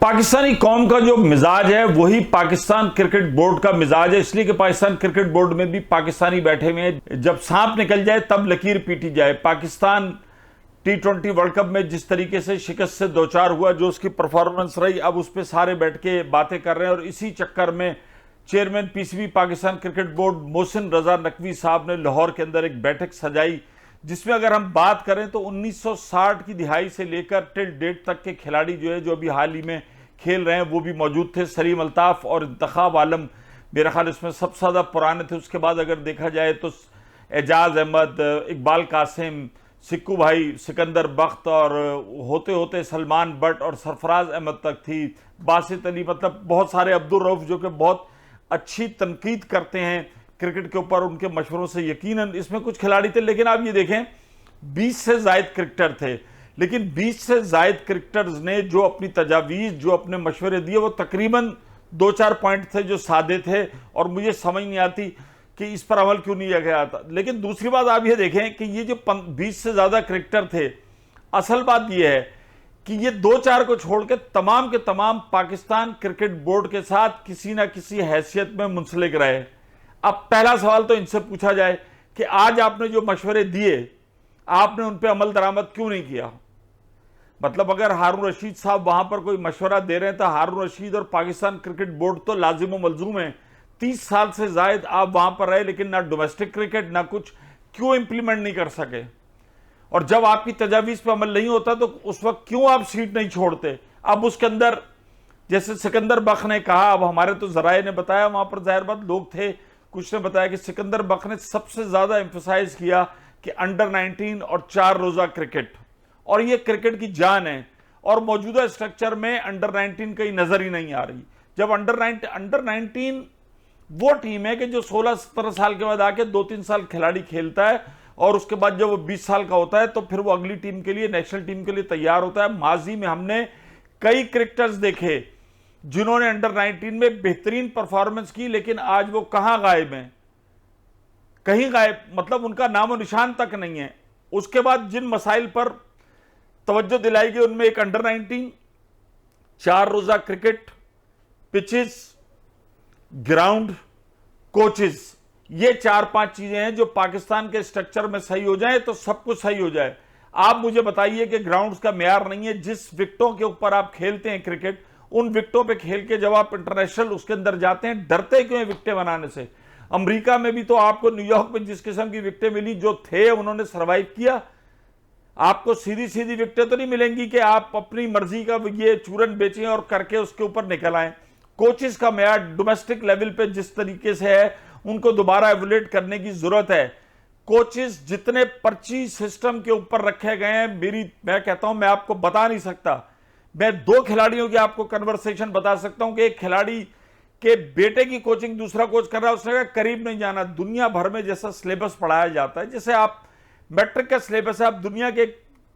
पाकिस्तानी कौम का जो मिजाज है वही पाकिस्तान क्रिकेट बोर्ड का मिजाज है, इसलिए कि पाकिस्तान क्रिकेट बोर्ड में भी पाकिस्तानी बैठे हुए हैं। जब सांप निकल जाए तब लकीर पीटी जाए। पाकिस्तान T20 वर्ल्ड कप में जिस तरीके से शिकस्त से दो चार हुआ, जो उसकी परफॉर्मेंस रही, अब उस पर सारे बैठ के बातें कर रहे हैं। और इसी चक्कर में chairman PCB Pakistan cricket board Mohsin Raza Naqvi साहब ने लाहौर के अंदर एक बैठक सजाई, जिसमें अगर हम बात करें तो 1960 की दिहाई से लेकर टिल डेट तक के खिलाड़ी जो है, जो अभी हाल ही में खेल रहे हैं, वो भी मौजूद थे। सलीम अल्ताफ और इंतखाब आलम मेरा ख्याल इसमें सबसे ज़्यादा पुराने थे। उसके बाद अगर देखा जाए तो एजाज अहमद, इकबाल कासिम, सिक्कू भाई, सिकंदर बख्त और होते होते सलमान बट और सरफराज अहमद तक थी, बासित अली, मतलब बहुत सारे, अब्दुल रऊफ जो कि बहुत अच्छी तनकीद करते हैं क्रिकेट के ऊपर, उनके मशवरों से यकीनन इसमें कुछ खिलाड़ी थे। लेकिन आप ये देखें 20 से ज़ायद क्रिकेटर थे, लेकिन 20 से ज़ायद क्रिकेटर्स ने जो अपनी तजावीज़, जो अपने मशवरे दिए, वो तकरीबन 2-4 पॉइंट थे जो सादे थे, और मुझे समझ नहीं आती कि इस पर अमल क्यों नहीं किया गया था। लेकिन दूसरी बात आप ये देखें कि ये जो 20 से ज़्यादा क्रिकेटर थे, असल बात यह है कि ये 2-4 को छोड़ के तमाम पाकिस्तान क्रिकेट बोर्ड के साथ किसी ना किसी हैसियत में मुंसलिक रहे। अब पहला सवाल तो इनसे पूछा जाए कि आज आपने जो मशवरे दिए, आपने उन पर अमल दरामद क्यों नहीं किया? मतलब अगर हारून रशीद साहब वहां पर कोई मशवरा दे रहे हैं तो हारून रशीद और पाकिस्तान क्रिकेट बोर्ड तो लाजिम व मलजूम है। 30 साल से जायद आप वहां पर रहे, लेकिन ना डोमेस्टिक क्रिकेट ना कुछ, क्यों इंप्लीमेंट नहीं कर सके? और जब आपकी तजावीज़ पर अमल नहीं होता तो उस वक्त क्यों आप सीट नहीं छोड़ते? अब उसके अंदर जैसे सिकंदर बख्त ने कहा, अब हमारे तो जराए ने बताया, वहां पर जाहिर बात लोग थे, कुछ ने बताया कि सिकंदर बख्त ने सबसे ज्यादा एम्फसाइज किया कि अंडर 19 और 4 रोजा क्रिकेट, और ये क्रिकेट की जान है। और मौजूदा स्ट्रक्चर में अंडर 19 कहीं नजर ही नहीं आ रही। जब अंडर 19 वो टीम है कि जो 16-17 साल के बाद आके 2-3 साल खिलाड़ी खेलता है, और उसके बाद जब वो 20 साल का होता है तो फिर वो अगली टीम के लिए, नेशनल टीम के लिए तैयार होता है। माजी में हमने कई क्रिकेटर्स देखे जिन्होंने अंडर 19 में बेहतरीन परफॉर्मेंस की, लेकिन आज वो कहां गायब हैं, कहीं गायब, मतलब उनका नामो निशान तक नहीं है। उसके बाद जिन मसाइल पर तवज्जो दिलाई गई उनमें एक अंडर 19, 4 रोजा क्रिकेट, पिचेस, ग्राउंड, कोचेस, ये 4-5 चीजें हैं जो पाकिस्तान के स्ट्रक्चर में सही हो जाए तो सब कुछ सही हो जाए। आप मुझे बताइए कि ग्राउंड्स का मेयार नहीं है, जिस विकेटों के ऊपर आप खेलते हैं क्रिकेट, उन विकेटों पे खेल के जब आप इंटरनेशनल उसके अंदर जाते हैं, डरते क्यों हैं विकेटें बनाने से? अमेरिका में भी तो आपको न्यूयॉर्क में जिस किस्म की विकेटें मिली, जो थे उन्होंने सर्वाइव किया। आपको सीधी सीधी विकेटें तो नहीं मिलेंगी कि आप अपनी मर्जी का ये चूरन बेचें और करके उसके ऊपर निकल आए। कोचेस का मेयार डोमेस्टिक लेवल पे जिस तरीके से है, उनको दोबारा एवोल्यूट करने की जरूरत है। कोचेस जितने पर्ची सिस्टम के ऊपर रखे गए हैं, मैं कहता हूं, मैं आपको बता नहीं सकता। मैं 2 खिलाड़ियों की आपको कन्वर्सेशन बता सकता हूं कि एक खिलाड़ी के बेटे की कोचिंग दूसरा कोच कर रहा है, उसने कहा करीब नहीं जाना। दुनिया भर में जैसा सिलेबस पढ़ाया जाता है, जैसे आप मैट्रिक का सिलेबस है, आप दुनिया के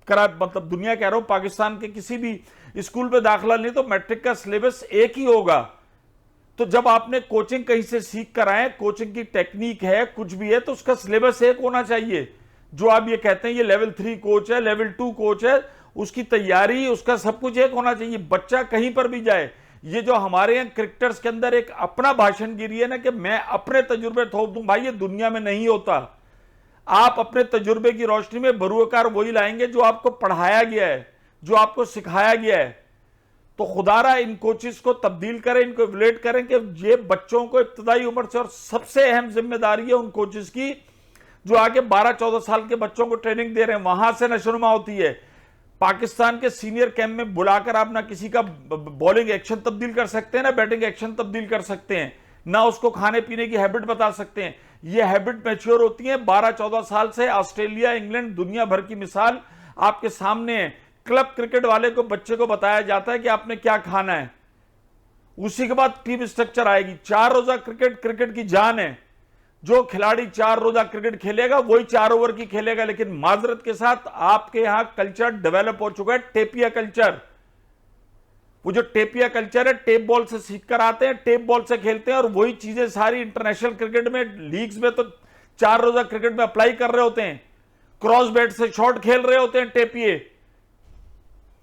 मतलब दुनिया कह रहा हूं, पाकिस्तान के किसी भी स्कूल में दाखिला नहीं तो मैट्रिक का सिलेबस एक ही होगा। तो जब आपने कोचिंग कहीं से सीख कर आए, कोचिंग की टेक्निक है, कुछ भी है, तो उसका सिलेबस एक होना चाहिए। जो आप ये कहते हैं ये लेवल 3 कोच है, लेवल 2 कोच है, उसकी तैयारी, उसका सब कुछ एक होना चाहिए। बच्चा कहीं पर भी जाए, ये जो हमारे यहाँ क्रिकेटर्स के अंदर एक अपना भाषण गिरी है ना कि मैं अपने तजुर्बे थोप दूं, भाई ये दुनिया में नहीं होता। आप अपने तजुर्बे की रोशनी में बरूकार वही लाएंगे जो आपको पढ़ाया गया है, जो आपको सिखाया गया है। तो खुदारा इन कोचेस को तब्दील करें, इनको एवोल्यूट करें कि ये बच्चों को इब्तदाई उम्र से, और सबसे अहम जिम्मेदारी है उन कोचेस की जो आगे 12-14 साल के बच्चों को ट्रेनिंग दे रहे हैं, वहां से नशोनुमा होती है। पाकिस्तान के सीनियर कैंप में बुलाकर आप ना किसी का बॉलिंग एक्शन तब्दील कर सकते हैं, ना बैटिंग एक्शन तब्दील कर सकते हैं, ना उसको खाने पीने की हैबिट बता सकते हैं। ये हैबिट मैच्योर होती है 12-14 साल से। ऑस्ट्रेलिया, इंग्लैंड, दुनिया भर की मिसाल आपके सामने है। क्लब क्रिकेट वाले को, बच्चे को बताया जाता है कि आपने क्या खाना है, उसी के बाद टीम स्ट्रक्चर आएगी। 4 रोजा क्रिकेट क्रिकेट की जान है। जो खिलाड़ी 4 रोजा क्रिकेट खेलेगा वही 4 ओवर की खेलेगा। लेकिन माजरत के साथ आपके यहां कल्चर डेवलप हो चुका है, टेपिया कल्चर। वो जो टेपिया कल्चर है, टेप बॉल से सीख कर आते हैं, टेप बॉल से खेलते हैं, और वही चीजें सारी इंटरनेशनल क्रिकेट में, लीग्स में तो 4 रोजा क्रिकेट में अप्लाई कर रहे होते हैं। क्रॉस बैट से शॉट खेल रहे होते हैं टेपिए।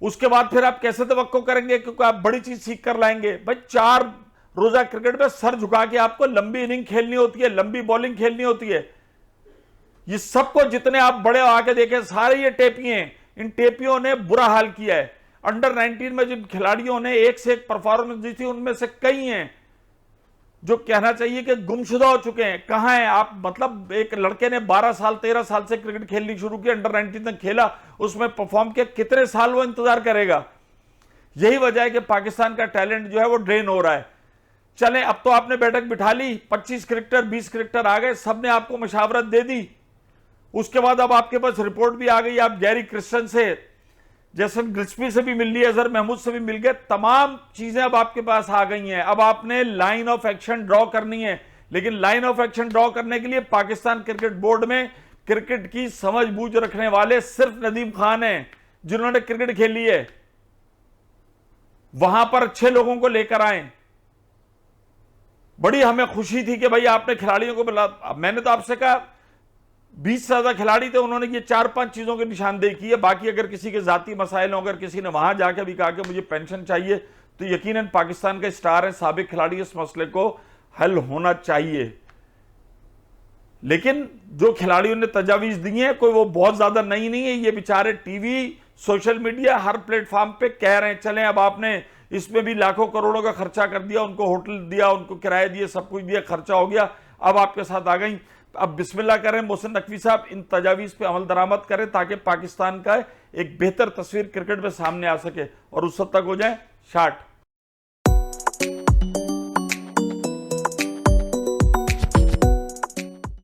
उसके बाद फिर आप कैसे तवक्को करेंगे क्योंकि आप बड़ी चीज सीख कर लाएंगे? भाई 4 रोजा क्रिकेट में सर झुका के आपको लंबी इनिंग खेलनी होती है, लंबी बॉलिंग खेलनी होती है। ये सबको जितने आप बड़े आके देखें सारे ये टेपिए हैं। इन टेपियों ने बुरा हाल किया है। अंडर 19 में जिन खिलाड़ियों ने एक से एक परफॉर्मेंस दी थी उनमें से कई हैं जो कहना चाहिए कि गुमशुदा हो चुके हैं। कहां हैं आप? मतलब एक लड़के ने 12 साल 13 साल से क्रिकेट खेलनी शुरू की, अंडर 19 तक खेला, उसमें परफॉर्म किया, कितने साल वो इंतजार करेगा? यही वजह है कि पाकिस्तान का टैलेंट जो है वो ड्रेन हो रहा है। चलें, अब तो आपने बैठक बिठा ली, 25 क्रिकेटर 20 क्रिकेटर आ गए, सबने आपको मशावरत दे दी। उसके बाद अब आपके पास रिपोर्ट भी आ गई, आप गैरी क्रिस्टन से, जैसन ग्रिस्पी से भी मिल ली, अजहर महमूद से भी मिल गए, तमाम चीजें अब आपके पास आ गई हैं। अब आपने लाइन ऑफ एक्शन ड्रॉ करनी है, लेकिन लाइन ऑफ एक्शन ड्रॉ करने के लिए पाकिस्तान क्रिकेट बोर्ड में क्रिकेट की समझ बूझ रखने वाले सिर्फ नदीम खान हैं जिन्होंने क्रिकेट खेली है। वहां पर अच्छे लोगों को लेकर आए। बड़ी हमें खुशी थी कि भाई आपने खिलाड़ियों को बुला, मैंने तो आपसे कहा 20 से ज्यादा खिलाड़ी थे, उन्होंने ये 4-5 चीजों की निशानदेही की है। बाकी अगर किसी के जाती मसाइल हो, अगर किसी ने वहां जाकर भी कहा कि मुझे पेंशन चाहिए, तो यकीनन पाकिस्तान के स्टार है, साबिक खिलाड़ी, इस मसले को हल होना चाहिए। लेकिन जो खिलाड़ियों ने तजावीज दी है कोई वो बहुत ज्यादा नहीं है। ये बेचारे टीवी, सोशल मीडिया, हर प्लेटफॉर्म पे कह रहे हैं चलें अब आपने इसमें भी लाखों करोड़ों का खर्चा कर दिया, उनको होटल दिया, उनको किराए दिए, सब कुछ दिया, खर्चा हो गया, अब आपके साथ आ गई। अब बिस्मिल्लाह करें मोहसिन नकवी साहब, इन तजावीज पे अमल दरामद करें ताकि पाकिस्तान का एक बेहतर तस्वीर क्रिकेट में सामने आ सके और उस हद तक हो जाए शार्ट।